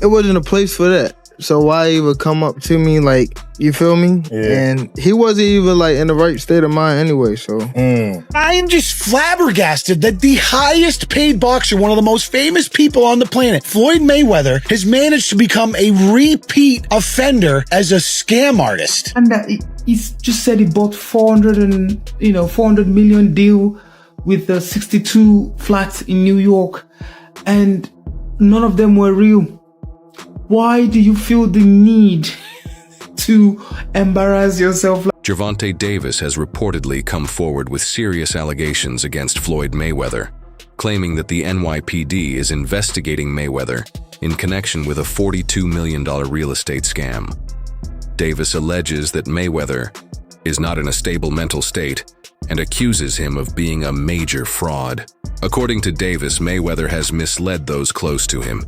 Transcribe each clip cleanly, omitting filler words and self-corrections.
it wasn't a place for that. So why even come up to me, like, you feel me? Yeah. And he wasn't even like in the right state of mind anyway, so. I am just flabbergasted that the highest paid boxer, one of the most famous people on the planet, Floyd Mayweather, has managed to become a repeat offender as a scam artist. And he just said he bought 400 million deal with the 62 flats in New York, and none of them were real. Why do you feel the need to embarrass yourself? Gervonta Davis has reportedly come forward with serious allegations against Floyd Mayweather, claiming that the NYPD is investigating Mayweather in connection with a $42 million real estate scam. Davis alleges that Mayweather is not in a stable mental state and accuses him of being a major fraud. According to Davis, Mayweather has misled those close to him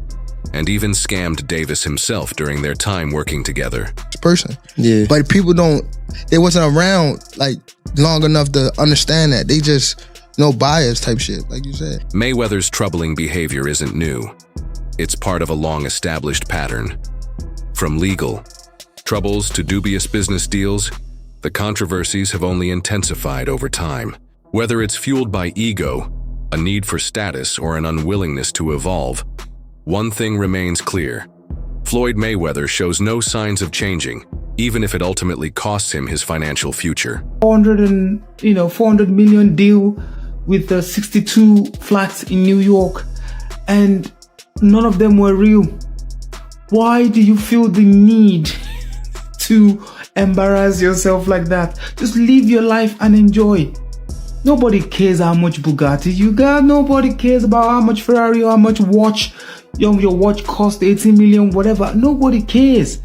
and even scammed Davis himself during their time working together. Person. Yeah. But people they wasn't around like long enough to understand that. They just no bias type shit, like you said. Mayweather's troubling behavior isn't new. It's part of a long-established pattern. From legal troubles to dubious business deals, the controversies have only intensified over time. Whether it's fueled by ego, a need for status, or an unwillingness to evolve, one thing remains clear. Floyd Mayweather shows no signs of changing, even if it ultimately costs him his financial future. 400 million deal with the 62 flats in New York, and none of them were real. Why do you feel the need to embarrass yourself like that? Just live your life and enjoy. Nobody cares how much Bugatti you got. Nobody cares about how much Ferrari or how much watch your watch cost, 18 million, whatever. Nobody cares.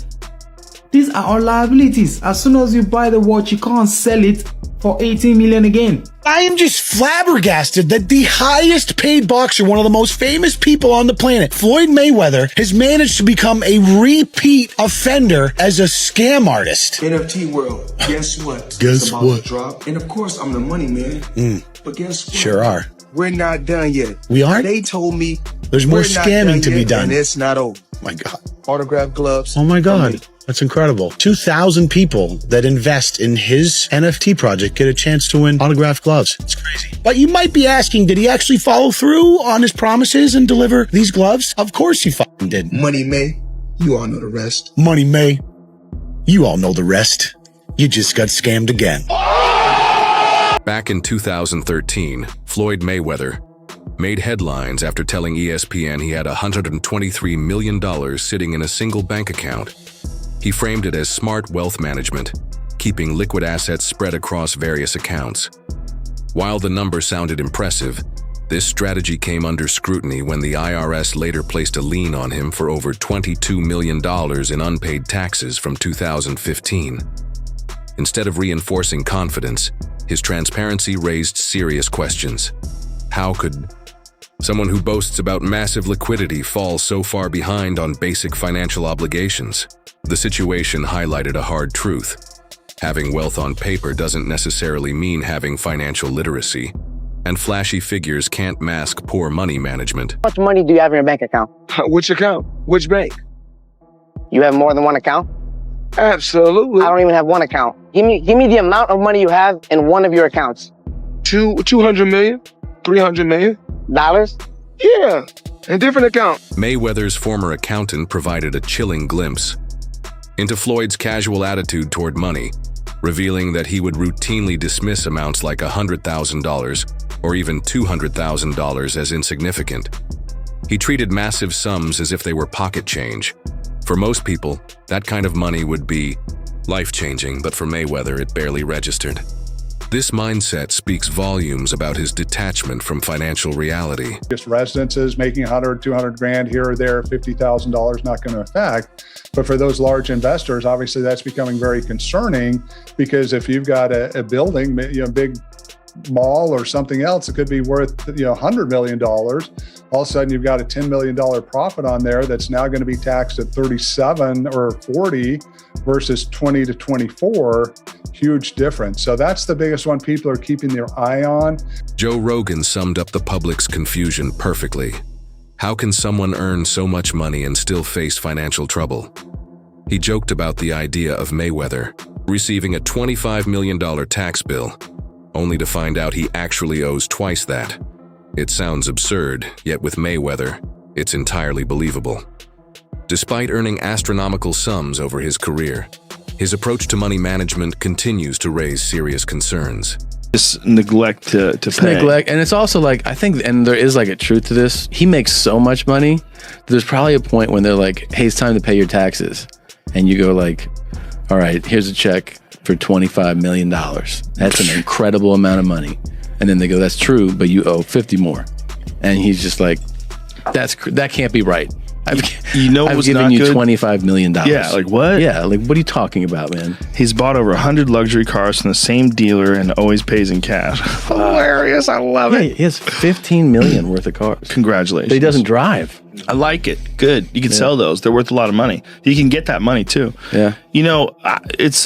These are all liabilities. As soon as you buy the watch, you can't sell it for 18 million again. I am just flabbergasted that the highest paid boxer, one of the most famous people on the planet, Floyd Mayweather, has managed to become a repeat offender as a scam artist. NFT world, guess what? Guess what? Drop. And of course, I'm the money man. But guess what? Sure are. We're not done yet. We aren't? They told me there's more scamming to be done. And it's not over. My God. Autograph gloves. Oh my God. That's incredible. 2,000 people that invest in his NFT project get a chance to win autographed gloves. It's crazy. But you might be asking, did he actually follow through on his promises and deliver these gloves? Of course he fucking did. Money May, you all know the rest. Money May, you all know the rest. You just got scammed again. Back in 2013, Floyd Mayweather made headlines after telling ESPN he had $123 million sitting in a single bank account. He framed it as smart wealth management, keeping liquid assets spread across various accounts. While the number sounded impressive, this strategy came under scrutiny when the IRS later placed a lien on him for over $22 million in unpaid taxes from 2015. Instead of reinforcing confidence, his transparency raised serious questions. How could someone who boasts about massive liquidity fall so far behind on basic financial obligations? The situation highlighted a hard truth. Having wealth on paper doesn't necessarily mean having financial literacy, and flashy figures can't mask poor money management. How much money do you have in your bank account? Which account? Which bank? You have more than one account? Absolutely. I don't even have one account. Give me the amount of money you have in one of your accounts. 200 million? 300 million? Dollars? Yeah, in different accounts. Mayweather's former accountant provided a chilling glimpse into Floyd's casual attitude toward money, revealing that he would routinely dismiss amounts like $100,000 or even $200,000 as insignificant. He treated massive sums as if they were pocket change. For most people, that kind of money would be life-changing, but for Mayweather, it barely registered. This mindset speaks volumes about his detachment from financial reality. Just residences making 100, 200 grand here or there, $50,000 not going to affect. But for those large investors, obviously that's becoming very concerning, because if you've got a building, big mall or something else, it could be worth $100 million. All of a sudden, you've got a $10 million profit on there that's now going to be taxed at 37 or 40 versus 20 to 24. Huge difference. So that's the biggest one people are keeping their eye on. Joe Rogan summed up the public's confusion perfectly. How can someone earn so much money and still face financial trouble? He joked about the idea of Mayweather receiving a $25 million tax bill, only to find out he actually owes twice that. It sounds absurd, yet with Mayweather, it's entirely believable. Despite earning astronomical sums over his career, his approach to money management continues to raise serious concerns. This neglect to pay. Neglect, and it's also like, I think, and there is like a truth to this. He makes so much money. There's probably a point when they're like, "Hey, it's time to pay your taxes," and you go like, "All right, here's a check for $25 million. That's an incredible amount of money." And then they go, "That's true, but you owe 50 more," and he's just like, "That can't be right. I've given you $25 million. Yeah, like what? Yeah, like what are you talking about, man? He's bought over 100 luxury cars from the same dealer and always pays in cash. Hilarious! I love it. He has $15 million worth of cars. Congratulations. But he doesn't drive. I like it. Good. You can sell those. They're worth a lot of money. You can get that money too. Yeah. You know, it's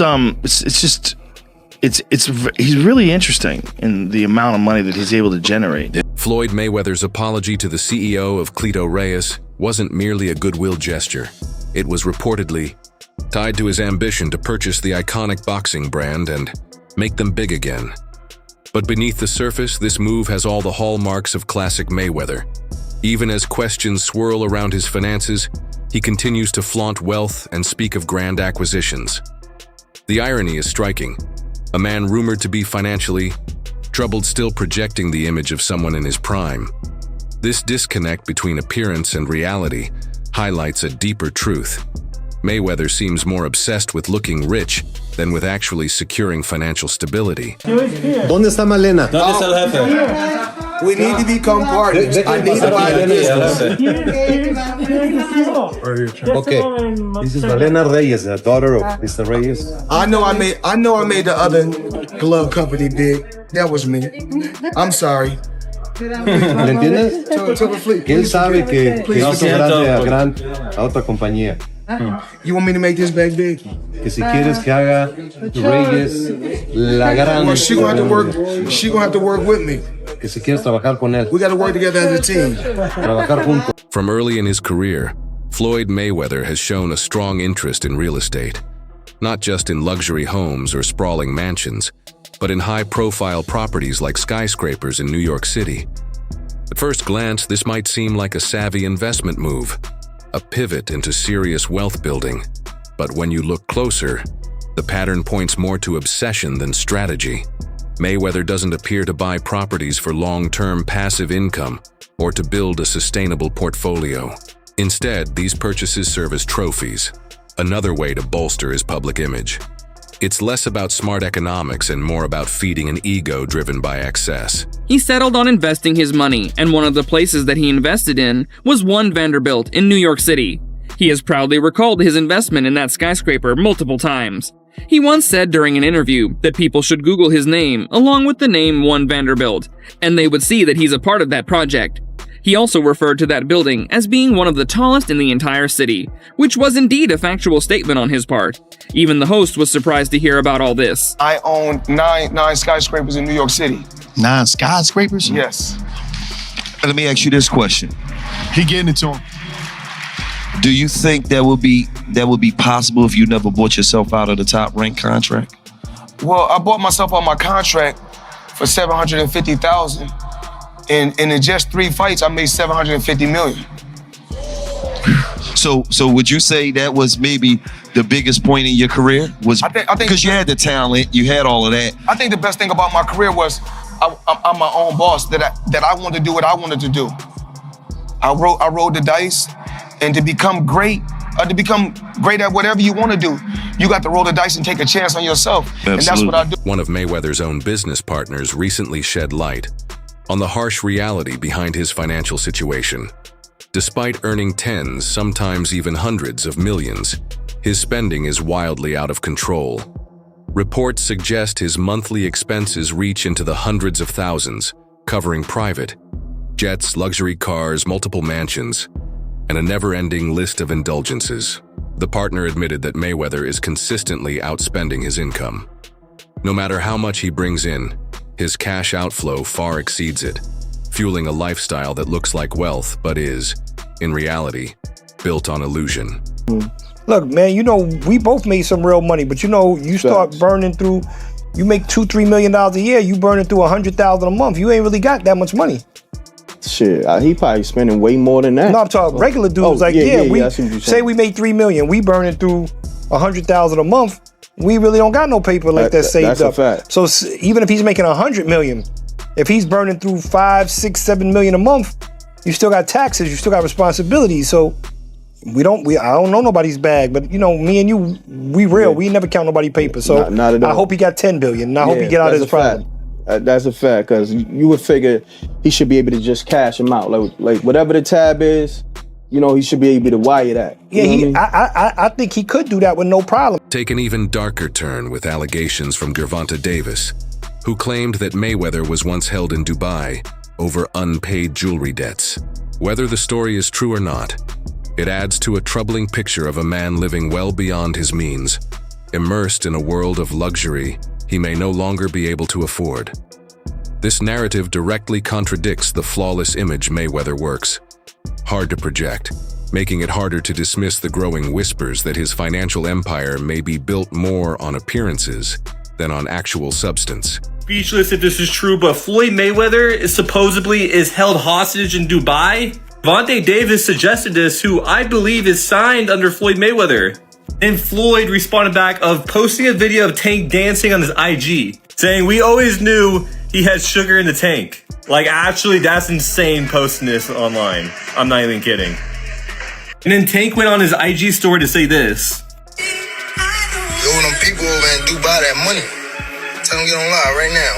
he's really interesting in the amount of money that he's able to generate. Floyd Mayweather's apology to the CEO of Clito Reyes wasn't merely a goodwill gesture. It was reportedly tied to his ambition to purchase the iconic boxing brand and make them big again. But beneath the surface, this move has all the hallmarks of classic Mayweather. Even as questions swirl around his finances, he continues to flaunt wealth and speak of grand acquisitions. The irony is striking. A man rumored to be financially troubled still projecting the image of someone in his prime. This disconnect between appearance and reality highlights a deeper truth. Mayweather seems more obsessed with looking rich than with actually securing financial stability. ¿Dónde está Malena? ¿Dónde está el jefe? We need to become partners. I need to buy the business. Okay. This is Malena Reyes, the daughter of Mr. Reyes. I know I made the other glove company big. That was me. I'm sorry. ¿Le entiendes? Que él sabe que hizo grande a otra compañía. You want me to make this bag big? Que si quieres que haga Reyes la grande. Well, she gonna have to work with me. Que si quieres trabajar con él. We gotta work together as a team. Trabajar juntos. From early in his career, Floyd Mayweather has shown a strong interest in real estate, not just in luxury homes or sprawling mansions, but in high-profile properties like skyscrapers in New York City. At first glance, this might seem like a savvy investment move, a pivot into serious wealth building. But when you look closer, the pattern points more to obsession than strategy. Mayweather doesn't appear to buy properties for long-term passive income or to build a sustainable portfolio. Instead, these purchases serve as trophies, another way to bolster his public image. It's less about smart economics and more about feeding an ego driven by excess. He settled on investing his money, and one of the places that he invested in was One Vanderbilt in New York City. He has proudly recalled his investment in that skyscraper multiple times. He once said during an interview that people should Google his name along with the name One Vanderbilt, and they would see that he's a part of that project. He also referred to that building as being one of the tallest in the entire city, which was indeed a factual statement on his part. Even the host was surprised to hear about all this. I own nine skyscrapers in New York City. 9 skyscrapers? Yes. Let me ask you this question. He getting it to him. Do you think that would be possible if you never bought yourself out of the Top Rank contract? Well, I bought myself on my contract for $750,000. And in just 3 fights, I made $750 million. So would you say that was maybe the biggest point in your career? Was I think because you had the talent, you had all of that. I think the best thing about my career was I'm my own boss. That I wanted to do what I wanted to do. I rolled the dice, and to become great at whatever you want to do, you got to roll the dice and take a chance on yourself. Absolutely. And that's what I do. One of Mayweather's own business partners recently shed light on the harsh reality behind his financial situation. Despite earning tens, sometimes even hundreds of millions, his spending is wildly out of control. Reports suggest his monthly expenses reach into the hundreds of thousands, covering private jets, luxury cars, multiple mansions, and a never-ending list of indulgences. The partner admitted that Mayweather is consistently outspending his income. No matter how much he brings in, his cash outflow far exceeds it, fueling a lifestyle that looks like wealth but is, in reality, built on illusion. Look, man, you know, we both made some real money, but you know, you start burning through, you make $2-3 million a year, you burning through $100,000 a month. You ain't really got that much money. Shit, he probably spending way more than that. No, I'm talking regular dudes. We say we made $3 million, we burning through $100,000 a month. We really don't got no paper like that saved that's up. A fact. So even if he's making $100 million, if he's burning through $5, $6, $7 million a month, you still got taxes, you still got responsibilities. So I don't know nobody's bag, but you know, me and you, we real. We never count nobody's paper. So not at all. I hope he got 10 billion. And I hope he get out of his problem. That's a fact, because you would figure he should be able to just cash him out. Like whatever the tab is, you know, he should be able to wire that. Yeah, I think he could do that with no problem. Take an even darker turn with allegations from Gervonta Davis, who claimed that Mayweather was once held in Dubai over unpaid jewelry debts. Whether the story is true or not, it adds to a troubling picture of a man living well beyond his means, immersed in a world of luxury he may no longer be able to afford. This narrative directly contradicts the flawless image Mayweather works. Hard to project, making it harder to dismiss the growing whispers that his financial empire may be built more on appearances than on actual substance. Speechless if this is true, but Floyd Mayweather supposedly is held hostage in Dubai. Gervonta Davis suggested this, who I believe is signed under Floyd Mayweather. And Floyd responded back of posting a video of Tank dancing on his IG, saying, "We always knew he had sugar in the tank." Like, actually, that's insane posting this online. I'm not even kidding. And then Tank went on his IG story to say this. You owe them people over in Dubai that money. Tell them get on live right now.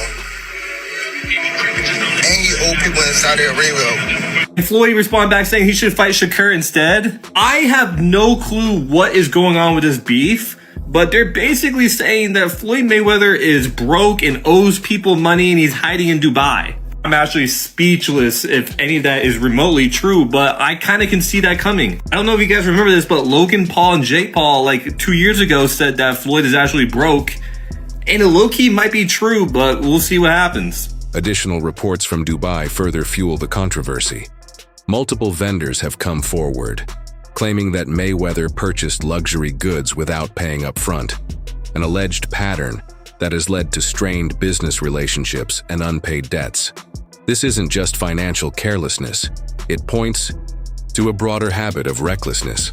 And you owe people in Saudi Arabia. And Floyd responded back saying he should fight Shakur instead. I have no clue what is going on with this beef, but they're basically saying that Floyd Mayweather is broke and owes people money and he's hiding in Dubai. I'm actually speechless if any of that is remotely true, but I kind of can see that coming. I don't know if you guys remember this, but Logan Paul and Jake Paul, like 2 years ago, said that Floyd is actually broke. And it low-key might be true, but we'll see what happens. Additional reports from Dubai further fuel the controversy. Multiple vendors have come forward, claiming that Mayweather purchased luxury goods without paying up front, an alleged pattern that has led to strained business relationships and unpaid debts. This isn't just financial carelessness, it points to a broader habit of recklessness.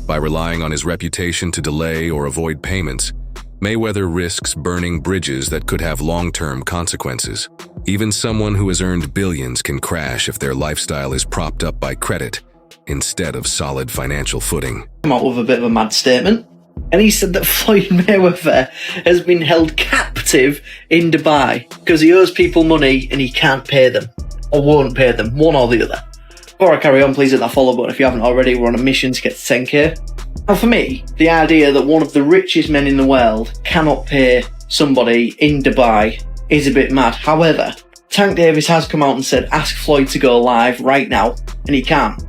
By relying on his reputation to delay or avoid payments, Mayweather risks burning bridges that could have long-term consequences. Even someone who has earned billions can crash if their lifestyle is propped up by credit instead of solid financial footing. Come out with a bit of a mad statement, and he said that Floyd Mayweather has been held captive in Dubai because he owes people money and he can't pay them, or won't pay them, one or the other. Before I carry on, please hit that follow button if you haven't already. We're on a mission to get to 10k. Now for me, the idea that one of the richest men in the world cannot pay somebody in Dubai is a bit mad. However, Tank Davis has come out and said ask Floyd to go live right now, and he can't.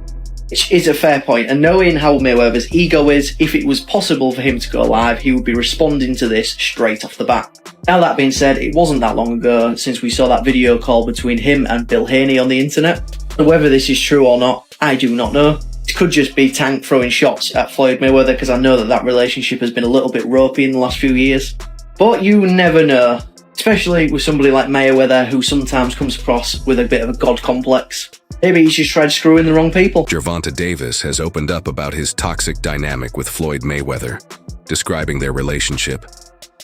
Which is a fair point, and knowing how Mayweather's ego is, if it was possible for him to go live, he would be responding to this straight off the bat. Now that being said, it wasn't that long ago since we saw that video call between him and Bill Haney on the internet. And whether this is true or not, I do not know. It could just be Tank throwing shots at Floyd Mayweather, because I know that relationship has been a little bit ropey in the last few years. But you never know, especially with somebody like Mayweather, who sometimes comes across with a bit of a god complex. Maybe he's just tried screwing the wrong people. Gervonta Davis has opened up about his toxic dynamic with Floyd Mayweather, describing their relationship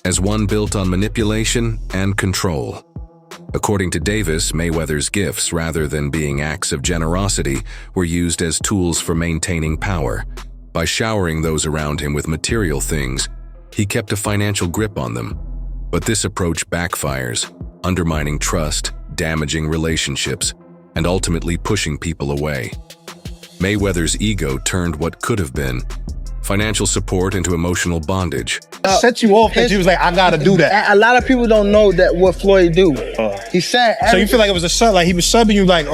as one built on manipulation and control. According to Davis, Mayweather's gifts, rather than being acts of generosity, were used as tools for maintaining power. By showering those around him with material things, he kept a financial grip on them. But this approach backfires, undermining trust, damaging relationships, and ultimately pushing people away. Mayweather's ego turned what could have been financial support into emotional bondage, set you off that you was like, I gotta do that? A lot of people don't know that what Floyd do. He said. So you feel like it was a sub? Like he was subbing you? Like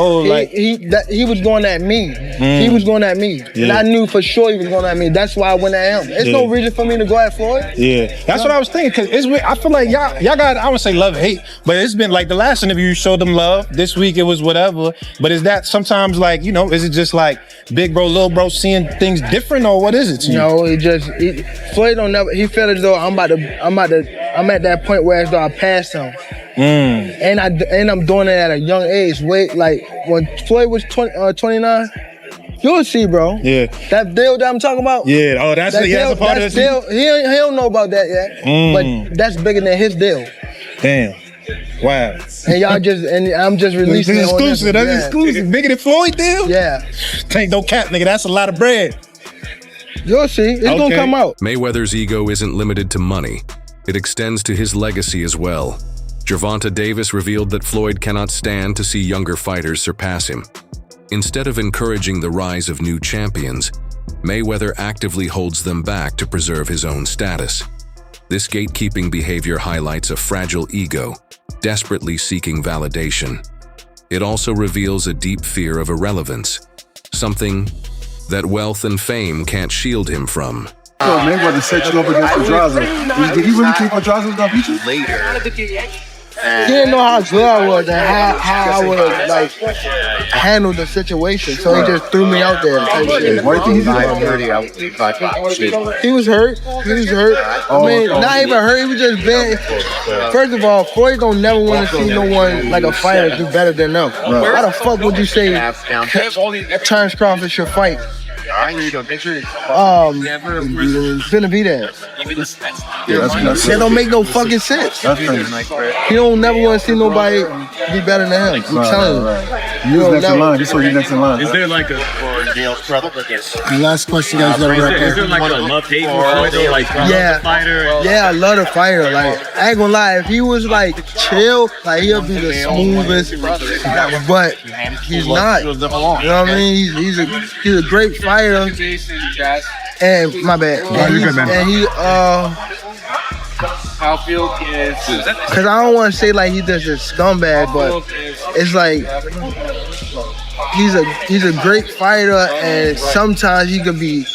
he was going at me. He was going at me, and I knew for sure he was going at me. That's why I went at him. There's no reason for me to go at Floyd. Yeah, that's what I was thinking. Cause it's weird. I feel like y'all got. I would say love hate, but it's been like the last interview you showed them love. This week it was whatever. But is that sometimes like is it just like big bro, little bro seeing things different, or what is it to you? No, Floyd don't never. He felt as though I'm at that point where as though I passed him. And I'm doing it at a young age. Like when Floyd was 29, you'll see, bro. Yeah. That deal that I'm talking about. Yeah. Oh, that's a part of this deal. He don't know about that yet. But that's bigger than his deal. Damn. Wow. And I'm just releasing this exclusive. That's exclusive. Bigger than Floyd deal? Yeah. Ain't no cap, nigga. That's a lot of bread. You'll see. It's gonna come out. Mayweather's ego isn't limited to money. It extends to his legacy as well. Gervonta Davis revealed that Floyd cannot stand to see younger fighters surpass him. Instead of encouraging the rise of new champions, Mayweather actively holds them back to preserve his own status. This gatekeeping behavior highlights a fragile ego, desperately seeking validation. It also reveals a deep fear of irrelevance, something that wealth and fame can't shield him from. Mayweather set you up against Pedraza. Did he really think Pedraza was gonna beat you? Later. He didn't know how good I was and how I would like handle the situation, so he just threw me out there. Why do you think he was hurt? He was hurt. I mean, not even hurt. He was just bad. First of all, Floyd don't never want to see no one like a fighter do better than them. Why the fuck would you say Terrence Crawford should fight? Benavidez. That don't make no fucking sense. He don't never want to see nobody be better than him. I'm telling you. Who's next in line? This one, you next in line. Is there like a last question, guys? Is there like a love-hate for Floyd? Like, yeah, fighter? Yeah, I love the fighter. Like, I ain't gonna lie, if he was like chill, like he'll be the smoothest. But he's not. You know what I mean? He's a great fighter. And my bad. And he because I don't want to say like he's just a scumbag, but it's like he's a great fighter, and sometimes he can be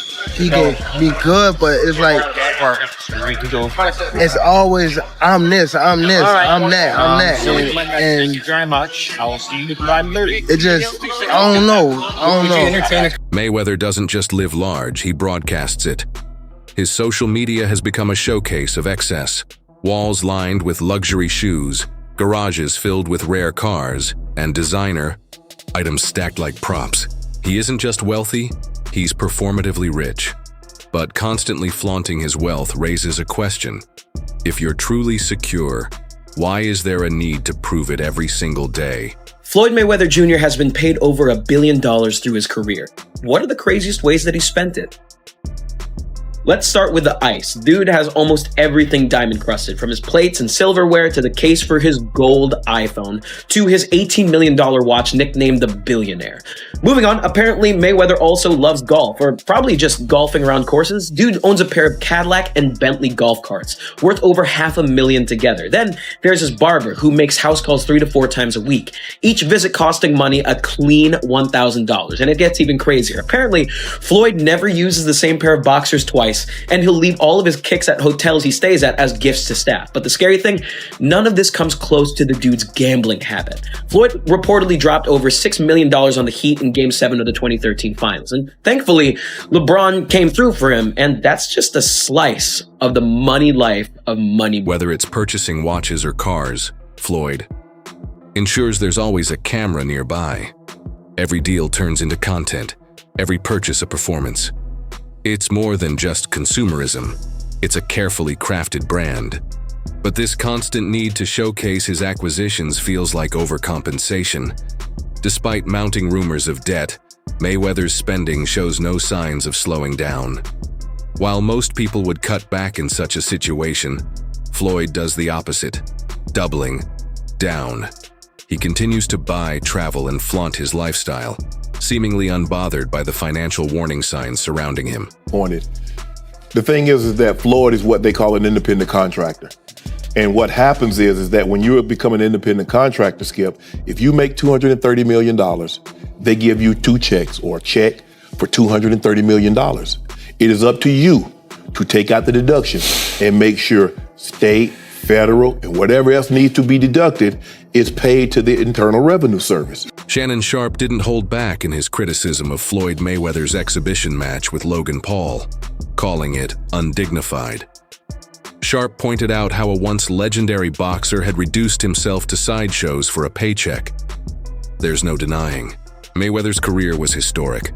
good, but it's like it's always I'm this, I'm that. And thank you very much. I will see you at 5:30. It just I don't know. Mayweather doesn't just live large, he broadcasts it. His social media has become a showcase of excess. Walls lined with luxury shoes, garages filled with rare cars, and designer items stacked like props. He isn't just wealthy, he's performatively rich. But constantly flaunting his wealth raises a question. If you're truly secure, why is there a need to prove it every single day? Floyd Mayweather Jr. has been paid over $1 billion through his career. What are the craziest ways that he spent it? Let's start with the ice. Dude has almost everything diamond crusted, from his plates and silverware to the case for his gold iPhone to his $18 million watch nicknamed the Billionaire. Moving on, apparently Mayweather also loves golf, or probably just golfing around courses. Dude owns a pair of Cadillac and Bentley golf carts, worth over $500,000 together. Then there's his barber, who makes house calls 3 to 4 times a week, each visit costing money a clean $1,000. And it gets even crazier. Apparently, Floyd never uses the same pair of boxers twice, and he'll leave all of his kicks at hotels he stays at as gifts to staff. But the scary thing, none of this comes close to the dude's gambling habit. Floyd reportedly dropped over $6 million on the Heat in Game 7 of the 2013 finals. And thankfully, LeBron came through for him, and that's just a slice of the money life of money. Whether it's purchasing watches or cars, Floyd ensures there's always a camera nearby. Every deal turns into content, every purchase a performance. It's more than just consumerism, it's a carefully crafted brand. But this constant need to showcase his acquisitions feels like overcompensation. Despite mounting rumors of debt, Mayweather's spending shows no signs of slowing down. While most people would cut back in such a situation, Floyd does the opposite, doubling down. He continues to buy, travel, and flaunt his lifestyle, seemingly unbothered by the financial warning signs surrounding him. On it. The thing is that Floyd is what they call an independent contractor. And what happens is that when you become an independent contractor, Skip, if you make $230 million, they give you 2 checks or a check for $230 million. It is up to you to take out the deduction and make sure state, federal, and whatever else needs to be deducted is paid to the Internal Revenue Service. Shannon Sharpe didn't hold back in his criticism of Floyd Mayweather's exhibition match with Logan Paul, calling it undignified. Sharpe pointed out how a once legendary boxer had reduced himself to sideshows for a paycheck. There's no denying, Mayweather's career was historic.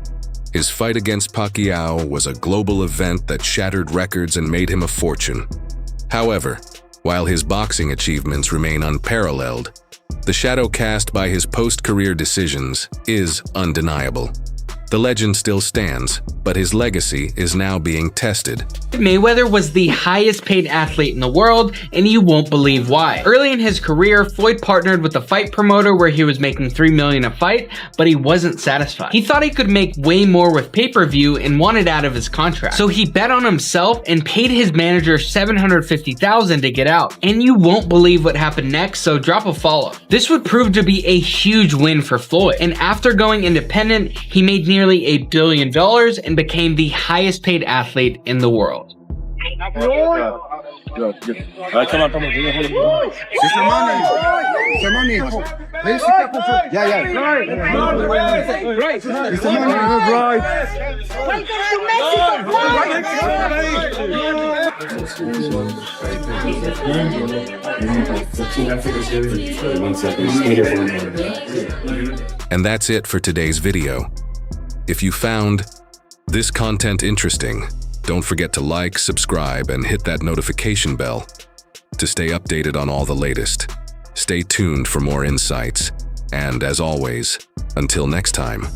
His fight against Pacquiao was a global event that shattered records and made him a fortune. However, while his boxing achievements remain unparalleled, the shadow cast by his post-career decisions is undeniable. The legend still stands, but his legacy is now being tested. Mayweather was the highest paid athlete in the world, and you won't believe why. Early in his career, Floyd partnered with a fight promoter where he was making $3 million a fight, but he wasn't satisfied. He thought he could make way more with pay-per-view and wanted out of his contract. So he bet on himself and paid his manager $750,000 to get out. And you won't believe what happened next, so drop a follow. This would prove to be a huge win for Floyd, and after going independent, he made nearly $1 billion and became the highest paid athlete in the world. Come on. And that's it for today's video. If you found this content interesting, don't forget to like, subscribe, and hit that notification bell to stay updated on all the latest. Stay tuned for more insights, and as always, until next time.